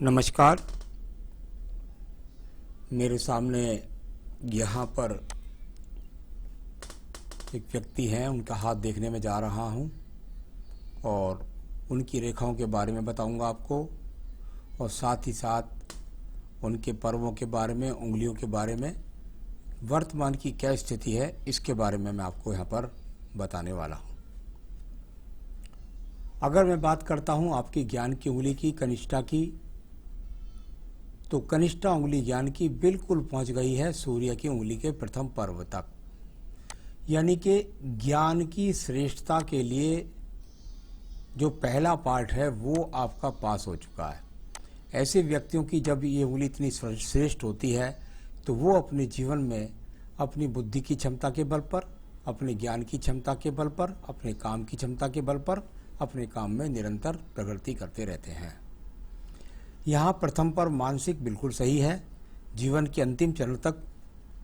नमस्कार। मेरे सामने यहाँ पर एक व्यक्ति हैं, उनका हाथ देखने में जा रहा हूँ और उनकी रेखाओं के बारे में बताऊंगा आपको और साथ ही साथ उनके पर्वों के बारे में, उंगलियों के बारे में, वर्तमान की क्या स्थिति है इसके बारे में मैं आपको यहाँ पर बताने वाला हूँ। अगर मैं बात करता हूँ आपकी ज्ञान की उंगली की, कनिष्ठा की, तो कनिष्ठा उंगली ज्ञान की बिल्कुल पहुंच गई है सूर्य की उंगली के प्रथम पर्व तक, यानी कि ज्ञान की श्रेष्ठता के लिए जो पहला पार्ट है वो आपका पास हो चुका है। ऐसे व्यक्तियों की जब ये उंगली इतनी श्रेष्ठ होती है तो वो अपने जीवन में अपनी बुद्धि की क्षमता के बल पर, अपने ज्ञान की क्षमता के बल पर, अपने काम की क्षमता के बल पर अपने काम में निरंतर प्रगति करते रहते हैं। यहाँ प्रथम पर मानसिक बिल्कुल सही है, जीवन के अंतिम चरण तक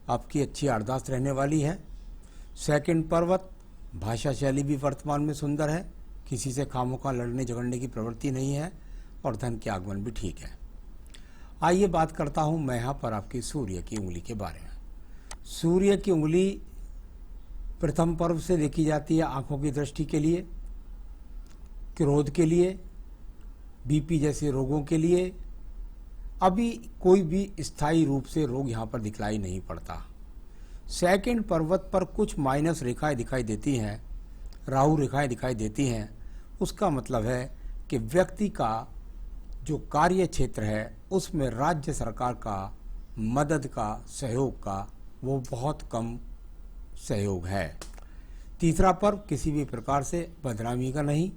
आपकी अच्छी आर्दाश्त रहने वाली है। सेकंड पर्वत, भाषा शैली भी वर्तमान में सुंदर है, किसी से खामोखा लड़ने झगड़ने की प्रवृत्ति नहीं है और धन के आगमन भी ठीक है। आइए बात करता हूँ मैं यहाँ पर आपकी सूर्य की उंगली के बारे में। सूर्य की उंगली प्रथम पर्व से देखी जाती है आंखों की दृष्टि के लिए, क्रोध के लिए, बीपी जैसे रोगों के लिए। अभी कोई भी स्थायी रूप से रोग यहाँ पर दिखलाई नहीं पड़ता। सेकंड पर्वत पर कुछ माइनस रेखाएं दिखाई देती हैं, राहु रेखाएं दिखाई देती हैं। उसका मतलब है कि व्यक्ति का जो कार्य क्षेत्र है उसमें राज्य सरकार का मदद का, सहयोग का वो बहुत कम सहयोग है। तीसरा पर्व किसी भी प्रकार से बदनामी का नहीं,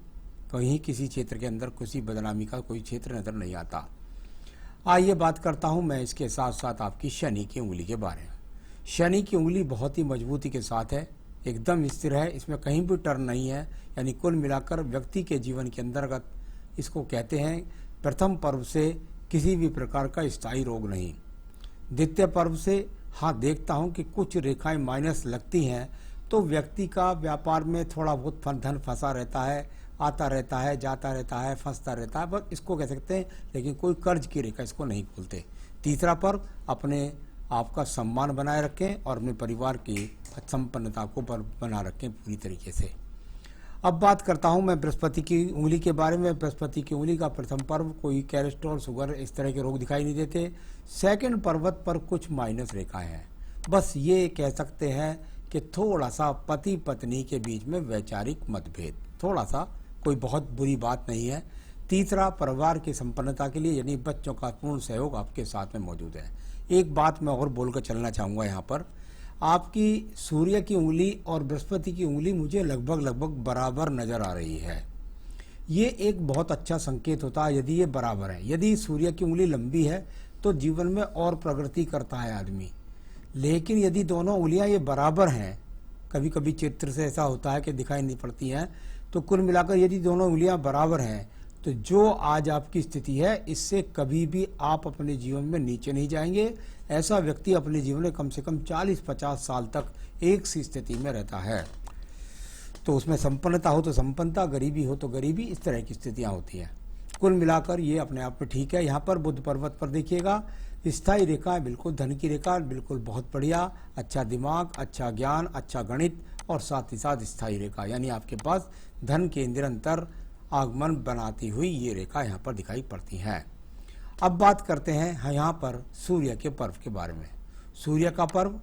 कहीं किसी क्षेत्र के अंदर किसी बदनामी का कोई क्षेत्र नजर नहीं आता। आइए बात करता हूं मैं इसके साथ साथ आपकी शनि की उंगली के बारे में। शनि की उंगली बहुत ही मजबूती के साथ है, एकदम स्थिर है, इसमें कहीं भी टर्न नहीं है। यानी कुल मिलाकर व्यक्ति के जीवन के अंतर्गत इसको कहते हैं प्रथम पर्व से किसी भी प्रकार का स्थायी रोग नहीं। द्वितीय पर्व से हाँ देखता हूँ कि कुछ रेखाएं माइनस लगती हैं, तो व्यक्ति का व्यापार में थोड़ा बहुत धन फंसा रहता है, आता रहता है, जाता रहता है, फंसता रहता है, बस इसको कह सकते हैं, लेकिन कोई कर्ज की रेखा इसको नहीं बोलते। तीसरा पर्व अपने आपका सम्मान बनाए रखें और अपने परिवार की संपन्नता को बना रखें पूरी तरीके से। अब बात करता हूं मैं बृहस्पति की उंगली के बारे में। बृहस्पति की उंगली का प्रथम पर्व कोई कैलेस्ट्रॉल, शुगर इस तरह के रोग दिखाई नहीं देते। सेकंड पर्वत पर कुछ माइनस रेखाएं हैं, बस ये कह सकते हैं कि थोड़ा सा पति पत्नी के बीच में वैचारिक मतभेद, थोड़ा सा, कोई बहुत बुरी बात नहीं है। तीसरा, परिवार की संपन्नता के लिए यानी बच्चों का पूर्ण सहयोग आपके साथ में मौजूद है। एक बात मैं और बोलकर चलना चाहूँगा यहाँ पर, आपकी सूर्य की उंगली और बृहस्पति की उंगली मुझे लगभग बराबर नजर आ रही है। ये एक बहुत अच्छा संकेत होता है यदि ये बराबर है। यदि सूर्य की उंगली लंबी है तो जीवन में और प्रगति करता है आदमी, लेकिन यदि दोनों उंगलियां ये बराबर हैं, कभी कभी चित्र से ऐसा होता है कि दिखाई नहीं पड़ती हैं, तो कुल मिलाकर यदि दोनों उंगलियां बराबर हैं तो जो आज आपकी स्थिति है इससे कभी भी आप अपने जीवन में नीचे नहीं जाएंगे। ऐसा व्यक्ति अपने जीवन में कम से कम 40-50 साल तक एक सी स्थिति में रहता है। तो उसमें संपन्नता हो तो संपन्नता, गरीबी हो तो गरीबी, इस तरह की स्थितियां होती हैं। कुल मिलाकर ये अपने आप में ठीक है। यहाँ पर बुध पर्वत पर देखिएगा, स्थायी रेखा बिल्कुल, धन की रेखा बिल्कुल बहुत बढ़िया, अच्छा दिमाग, अच्छा ज्ञान, अच्छा गणित और साथ ही साथ स्थायी रेखा, यानी आपके पास धन के निरंतर आगमन बनाती हुई ये रेखा यहाँ पर दिखाई पड़ती है। अब बात करते हैं यहाँ पर सूर्य के पर्व के बारे में। सूर्य का पर्व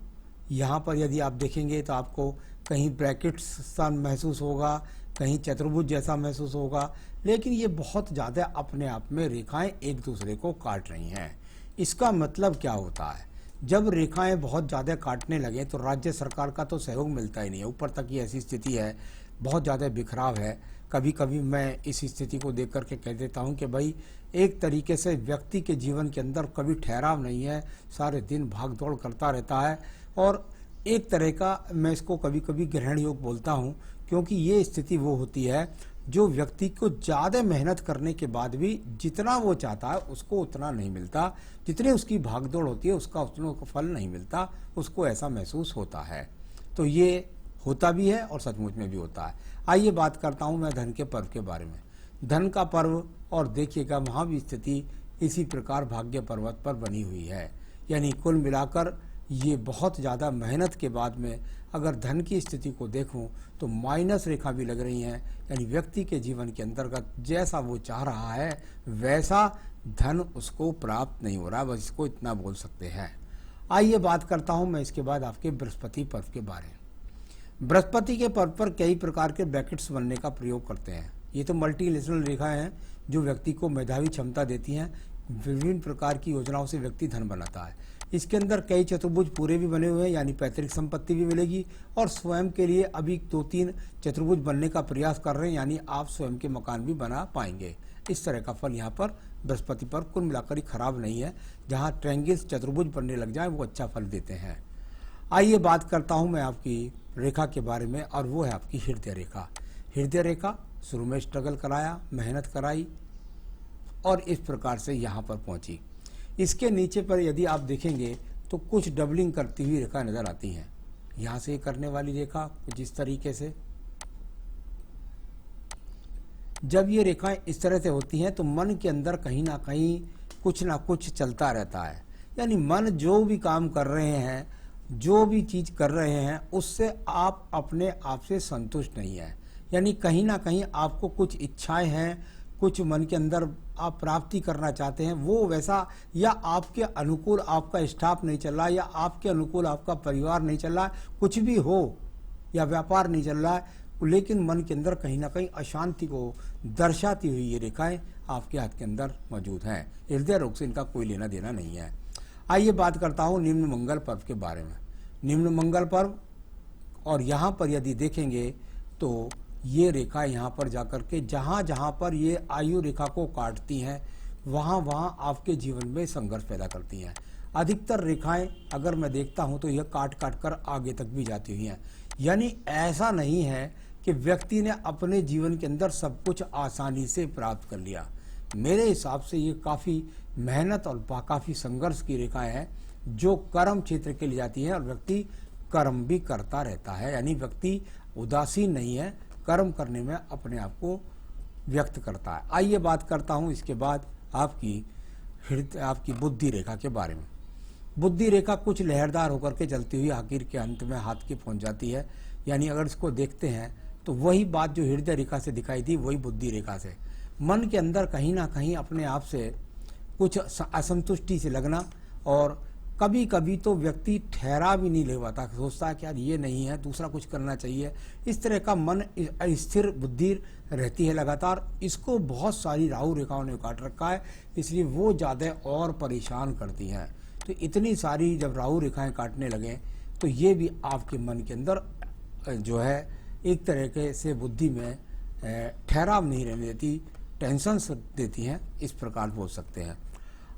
यहाँ पर यदि आप देखेंगे तो आपको कहीं ब्रैकेट्स सा महसूस होगा, कहीं चतुर्भुज जैसा महसूस होगा, लेकिन ये बहुत ज़्यादा अपने आप में रेखाएं एक दूसरे को काट रही हैं। इसका मतलब क्या होता है? जब रेखाएं बहुत ज़्यादा काटने लगे तो राज्य सरकार का तो सहयोग मिलता ही नहीं है। ऊपर तक ये ऐसी स्थिति है, बहुत ज़्यादा बिखराव है। कभी कभी मैं इस स्थिति को देख करके कह देता हूँ कि भाई एक तरीके से व्यक्ति के जीवन के अंदर कभी ठहराव नहीं है, सारे दिन भाग दौड़ करता रहता है। और एक तरह का मैं इसको कभी कभी ग्रहण योग बोलता हूँ, क्योंकि ये स्थिति वो होती है जो व्यक्ति को ज़्यादा मेहनत करने के बाद भी जितना वो चाहता है उसको उतना नहीं मिलता, जितनी उसकी भागदौड़ होती है उसका उतना फल नहीं मिलता, उसको ऐसा महसूस होता है। तो ये होता भी है और सचमुच में भी होता है। आइए बात करता हूँ मैं धन के पर्व के बारे में। धन का पर्व, और देखिएगा वहाँ भी स्थिति इसी प्रकार भाग्य पर्वत पर बनी हुई है। यानी कुल मिलाकर ये बहुत ज़्यादा मेहनत के बाद में अगर धन की स्थिति को देखूं तो माइनस रेखा भी लग रही हैं। यानी व्यक्ति के जीवन के अंतर्गत जैसा वो चाह रहा है वैसा धन उसको प्राप्त नहीं हो रहा, बस इसको इतना बोल सकते हैं। आइए बात करता हूं मैं इसके बाद आपके बृहस्पति पर्व के बारे में। बृहस्पति के पर्व पर कई प्रकार के ब्रैकेट्स बनने का प्रयोग करते हैं। ये तो मल्टीनेशनल रेखाएं हैं जो व्यक्ति को मेधावी क्षमता देती हैं। विभिन्न प्रकार की योजनाओं से व्यक्ति धन बनाता है। इसके अंदर कई चतुर्भुज पूरे भी बने हुए हैं, यानी पैतृक संपत्ति भी मिलेगी, और स्वयं के लिए अभी 2-3 चतुर्भुज बनने का प्रयास कर रहे हैं, यानी आप स्वयं के मकान भी बना पाएंगे। इस तरह का फल यहाँ पर बृहस्पति पर कुल मिलाकर ही खराब नहीं है। जहाँ ट्रायंगल्स चतुर्भुज बनने लग जाए वो अच्छा फल देते हैं। आइए बात करता हूँ मैं आपकी रेखा के बारे में, और वो है आपकी हृदय रेखा। हृदय रेखा शुरू में स्ट्रगल कराया, मेहनत कराई और इस प्रकार से यहाँ पर पहुँची। इसके नीचे पर यदि आप देखेंगे तो कुछ डबलिंग करती हुई रेखा नजर आती हैं। यहाँ से करने वाली रेखा कुछ इस तरीके से, जब ये रेखाएं इस तरह से होती हैं तो मन के अंदर कहीं ना कुछ चलता रहता है। यानी मन जो भी काम कर रहे हैं, जो भी चीज कर रहे हैं, उससे आप अपने आप से संतुष्ट नहीं है। यानी कहीं ना कहीं आपको कुछ इच्छाएं हैं, कुछ मन के अंदर आप प्राप्ति करना चाहते हैं, वो वैसा या आपके अनुकूल आपका स्टाफ नहीं चल रहा, या आपके अनुकूल आपका परिवार नहीं चल रहा है, कुछ भी हो, या व्यापार नहीं चल रहा है, लेकिन मन के अंदर कहीं ना कहीं अशांति को दर्शाती हुई ये रेखाएं आपके हाथ के अंदर मौजूद हैं। हृदय रोग से इनका कोई लेना देना नहीं है। आइए बात करता हूँ निम्न मंगल पर्व के बारे में। निम्न मंगल पर्व, और यहाँ पर यदि देखेंगे तो ये रेखा यहाँ पर जाकर के जहाँ जहाँ पर ये आयु रेखा को काटती हैं वहाँ वहाँ आपके जीवन में संघर्ष पैदा करती हैं। अधिकतर रेखाएं अगर मैं देखता हूँ तो यह काट कर आगे तक भी जाती हुई हैं। यानी ऐसा नहीं है कि व्यक्ति ने अपने जीवन के अंदर सब कुछ आसानी से प्राप्त कर लिया। मेरे हिसाब से ये काफ़ी मेहनत और काफ़ी संघर्ष की रेखाएं हैं जो कर्म क्षेत्र के लिए जाती है, और व्यक्ति कर्म भी करता रहता है। यानी व्यक्ति उदासीन नहीं है, कर्म करने में अपने आप को व्यक्त करता है। आइए बात करता हूँ इसके बाद आपकी बुद्धि रेखा के बारे में। बुद्धि रेखा कुछ लहरदार होकर के चलती हुई आखिर के अंत में हाथ की पहुंच जाती है। यानी अगर इसको देखते हैं तो वही बात जो हृदय रेखा से दिखाई थी वही बुद्धि रेखा से। मन के अंदर कहीं ना कहीं अपने आप से कुछ असंतुष्टि से लगना, और कभी कभी तो व्यक्ति ठहरा भी नहीं ले पाता, सोचता है कि यार ये नहीं है, दूसरा कुछ करना चाहिए। इस तरह का मन स्थिर बुद्धि रहती है लगातार। इसको बहुत सारी राहु रेखाओं ने काट रखा है, इसलिए वो ज़्यादा और परेशान करती हैं। तो इतनी सारी जब राहु रेखाएं काटने लगे तो ये भी आपके मन के अंदर जो है एक तरीके से बुद्धि में ठहराव नहीं रहने देती, टेंशन देती हैं, इस प्रकार बोल सकते हैं।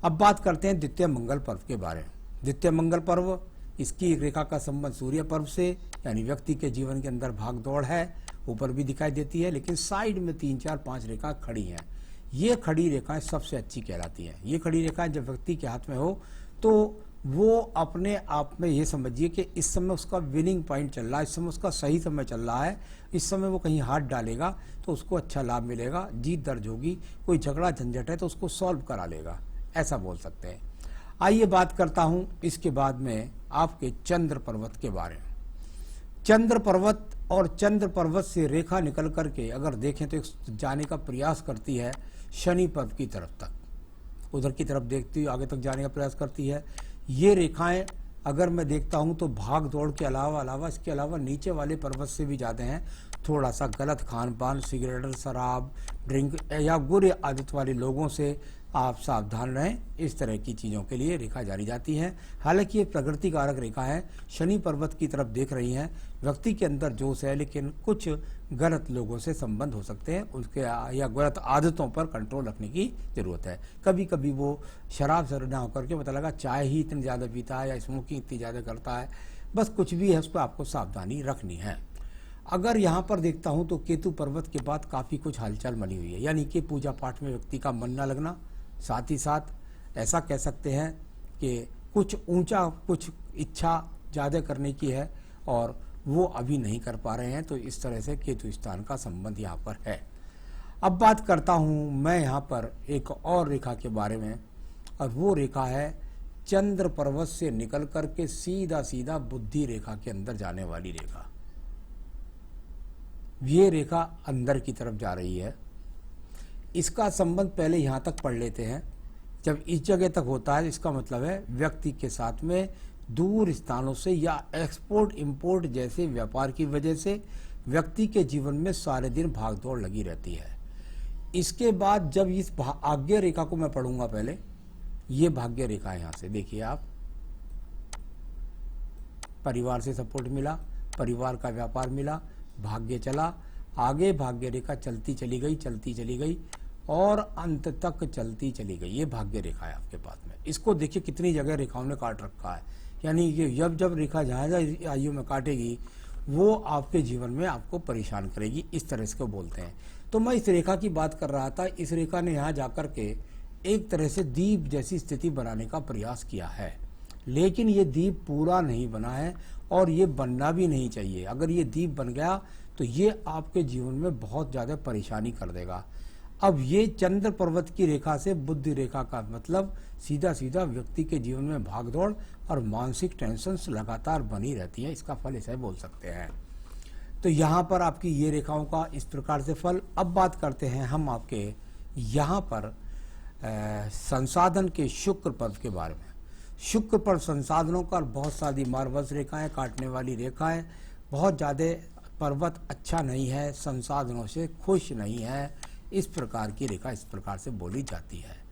अब बात करते हैं द्वितीय मंगल पर्व के बारे में। द्वितीय मंगल पर्व, इसकी रेखा का संबंध सूर्य पर्व से, यानी व्यक्ति के जीवन के अंदर भाग दौड़ है, ऊपर भी दिखाई देती है, लेकिन साइड में 3, 4, 5 रेखा खड़ी हैं। ये खड़ी रेखाएं सबसे अच्छी कहलाती हैं। ये खड़ी रेखाएं जब व्यक्ति के हाथ में हो तो वो अपने आप में ये समझिए कि इस समय उसका विनिंग पॉइंट चल रहा है, इस समय उसका सही समय चल रहा है, इस समय वो कहीं हाथ डालेगा तो उसको अच्छा लाभ मिलेगा, जीत दर्ज होगी, कोई झगड़ा झंझट है तो उसको सॉल्व करा लेगा, ऐसा बोल सकते हैं। आइए बात करता हूँ इसके बाद में आपके चंद्र पर्वत के बारे में। चंद्र पर्वत और चंद्र पर्वत से रेखा निकल करके अगर देखें तो जाने का प्रयास करती है शनि पर्व की तरफ तक, उधर की तरफ देखती हुई आगे तक जाने का प्रयास करती है। ये रेखाएं अगर मैं देखता हूं तो भाग दौड़ के अलावा इसके अलावा नीचे वाले पर्वत से भी ज़्यादा हैं। थोड़ा सा गलत खान पान, सिगरेट, शराब, ड्रिंक या बुरे आदत वाले लोगों से आप सावधान रहें। इस तरह की चीज़ों के लिए रेखा जानी जाती है। हालांकि ये प्रकृति कारक रेखा है, शनि पर्वत की तरफ देख रही हैं। व्यक्ति के अंदर जोश है, लेकिन कुछ गलत लोगों से संबंध हो सकते हैं, उसके या गलत आदतों पर कंट्रोल रखने की ज़रूरत है। कभी कभी वो शराब से ना होकर के पता लगा चाय ही इतनी ज़्यादा पीता है या स्मोकिंग इतनी ज़्यादा करता है, बस कुछ भी है उस पर आपको सावधानी रखनी है। अगर यहाँ पर देखता हूँ तो केतु पर्वत के बाद काफ़ी कुछ हलचल बनी हुई है, यानी कि पूजा पाठ में व्यक्ति का मन न लगना, साथ ही साथ ऐसा कह सकते हैं कि कुछ ऊंचा, कुछ इच्छा ज़्यादा करने की है और वो अभी नहीं कर पा रहे हैं, तो इस तरह से केतु स्थान का संबंध यहाँ पर है। अब बात करता हूँ मैं यहाँ पर एक और रेखा के बारे में, और वो रेखा है चंद्र पर्वत से निकल करके सीधा सीधा बुद्धि रेखा के अंदर जाने वाली रेखा। ये रेखा अंदर की तरफ जा रही है। इसका संबंध पहले यहां तक पढ़ लेते हैं। जब इस जगह तक होता है इसका मतलब है व्यक्ति के साथ में दूर स्थानों से या एक्सपोर्ट इंपोर्ट जैसे व्यापार की वजह से व्यक्ति के जीवन में सारे दिन भागदौड़ लगी रहती है। इसके बाद जब इस भाग्य रेखा को मैं पढ़ूंगा, पहले ये भाग्य रेखा है, यहां से देखिए आप, परिवार से सपोर्ट मिला, परिवार का व्यापार मिला, भाग्य चला आगे, भाग्य रेखा चलती चली गई और अंत तक चलती चली गई। ये भाग्य रेखा है आपके पास में। इसको देखिए कितनी जगह रेखाओं ने काट रखा है, यानी कि जब रेखा जहाँ आयु में काटेगी वो आपके जीवन में आपको परेशान करेगी, इस तरह से बोलते हैं। तो मैं इस रेखा की बात कर रहा था। इस रेखा ने यहाँ जाकर के एक तरह से दीप जैसी स्थिति बनाने का प्रयास किया है, लेकिन ये दीप पूरा नहीं बना है और ये बनना भी नहीं चाहिए। अगर ये दीप बन गया तो ये आपके जीवन में बहुत ज़्यादा परेशानी कर देगा। अब ये चंद्र पर्वत की रेखा से बुद्धि रेखा का मतलब सीधा सीधा व्यक्ति के जीवन में भागदौड़ और मानसिक टेंशन लगातार बनी रहती है, इसका फल ऐसा बोल सकते हैं। तो यहाँ पर आपकी ये रेखाओं का इस प्रकार से फल। अब बात करते हैं हम आपके यहाँ पर संसाधन के शुक्र पर्व के बारे में। शुक्र पर्व संसाधनों का बहुत सारी मार्वस रेखाएं, काटने वाली रेखाएं, बहुत ज़्यादा पर्वत अच्छा नहीं है, संसाधनों से खुश नहीं है, इस प्रकार की रेखा इस प्रकार से बोली जाती है।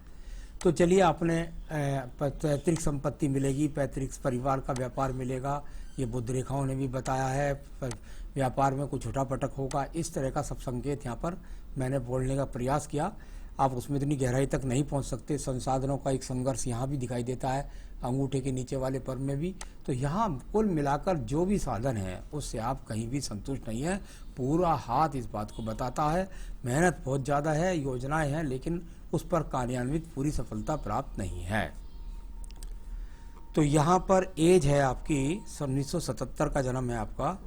तो चलिए, आपने पैतृक संपत्ति मिलेगी, पैतृक परिवार का व्यापार मिलेगा, ये बुध रेखाओं ने भी बताया है। व्यापार में कुछ उठापटक होगा, इस तरह का सब संकेत यहाँ पर मैंने बोलने का प्रयास किया। आप उसमें इतनी गहराई तक नहीं पहुँच सकते। संसाधनों का एक संघर्ष यहाँ भी दिखाई देता है, अंगूठे के नीचे वाले पर्व में भी। तो यहाँ कुल मिलाकर जो भी साधन है उससे आप कहीं भी संतुष्ट नहीं है। पूरा हाथ इस बात को बताता है, मेहनत बहुत ज़्यादा है, योजनाएं हैं, लेकिन उस पर कार्यान्वित पूरी सफलता प्राप्त नहीं है। तो यहाँ पर एज है आपकी 1977 का जन्म है आपका,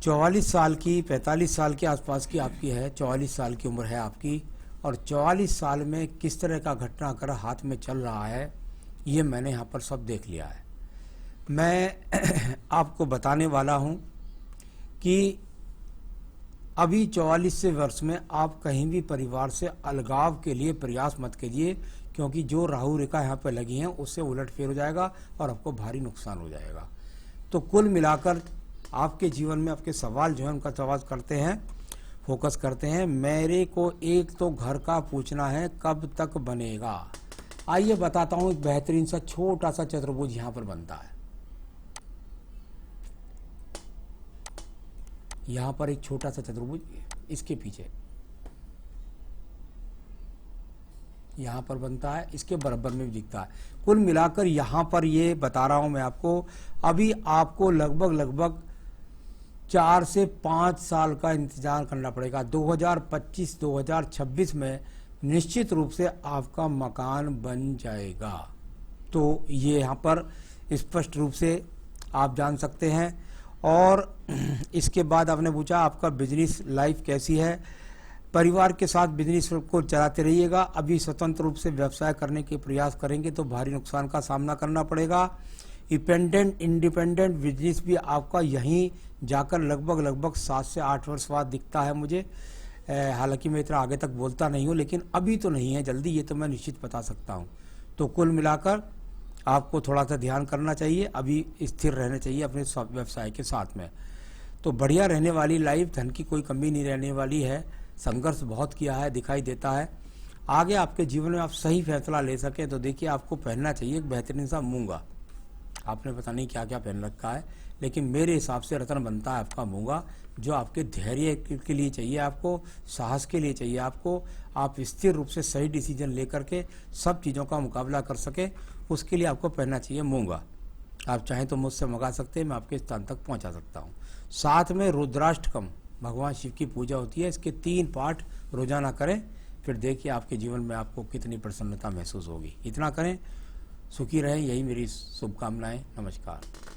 44 साल की, 45 साल के आसपास की आपकी है, 44 साल की उम्र है आपकी। और 44 साल में किस तरह का घटनाक्रम हाथ में चल रहा है ये मैंने यहाँ पर सब देख लिया है। मैं आपको बताने वाला हूँ कि अभी 44 वर्ष में आप कहीं भी परिवार से अलगाव के लिए प्रयास मत कीजिए, क्योंकि जो राहु रेखा यहाँ पर लगी हैं उससे उलटफेर हो जाएगा और आपको भारी नुकसान हो जाएगा। तो कुल मिलाकर आपके जीवन में आपके सवाल जो है उनका जवाब करते हैं, फोकस करते हैं। मेरे को एक तो घर का पूछना है कब तक बनेगा। आइए बताता हूं, एक बेहतरीन सा छोटा सा चतुर्भुज यहां पर बनता है। यहां पर एक छोटा सा चतुर्भुज इसके पीछे यहां पर बनता है, इसके बराबर में भी दिखता है। कुल मिलाकर यहां पर ये बता रहा हूं मैं आपको, अभी आपको लगभग 4 से 5 साल का इंतजार करना पड़ेगा। 2025-2026 में निश्चित रूप से आपका मकान बन जाएगा। तो ये यहाँ पर स्पष्ट रूप से आप जान सकते हैं। और इसके बाद आपने पूछा आपका बिजनेस लाइफ कैसी है। परिवार के साथ बिजनेस को चलाते रहिएगा। अभी स्वतंत्र रूप से व्यवसाय करने के प्रयास करेंगे तो भारी नुकसान का सामना करना पड़ेगा। इंडिपेंडेंट बिजनेस भी आपका यहीं जाकर लगभग 7 से 8 वर्ष बाद दिखता है मुझे। हालांकि मैं इतना आगे तक बोलता नहीं हूँ, लेकिन अभी तो नहीं है, जल्दी ये तो मैं निश्चित बता सकता हूँ। तो कुल मिलाकर आपको थोड़ा सा ध्यान करना चाहिए, अभी स्थिर रहना चाहिए अपने व्यवसाय के साथ में। तो बढ़िया रहने वाली लाइफ, धन की कोई कमी नहीं रहने वाली है। संघर्ष बहुत किया है, दिखाई देता है। आगे आपके जीवन में आप सही फैसला ले सके तो देखिए, आपको पहनना चाहिए एक बेहतरीन सा मूंगा। आपने पता नहीं क्या क्या पहन रखा है, लेकिन मेरे हिसाब से रत्न बनता है आपका मूंगा, जो आपके धैर्य के लिए चाहिए, आपको साहस के लिए चाहिए। आपको आप स्थिर रूप से सही डिसीजन लेकर के सब चीज़ों का मुकाबला कर सके, उसके लिए आपको पहनना चाहिए मूंगा। आप चाहें तो मुझसे मंगा सकते हैं, मैं आपके स्थान तक पहुंचा सकता हूं। साथ में रुद्राष्टकम, भगवान शिव की पूजा होती है, इसके 3 पाठ रोजाना करें, फिर देखिए आपके जीवन में आपको कितनी प्रसन्नता महसूस होगी। इतना करें, सुखी रहें, यही मेरी शुभकामनाएं। नमस्कार।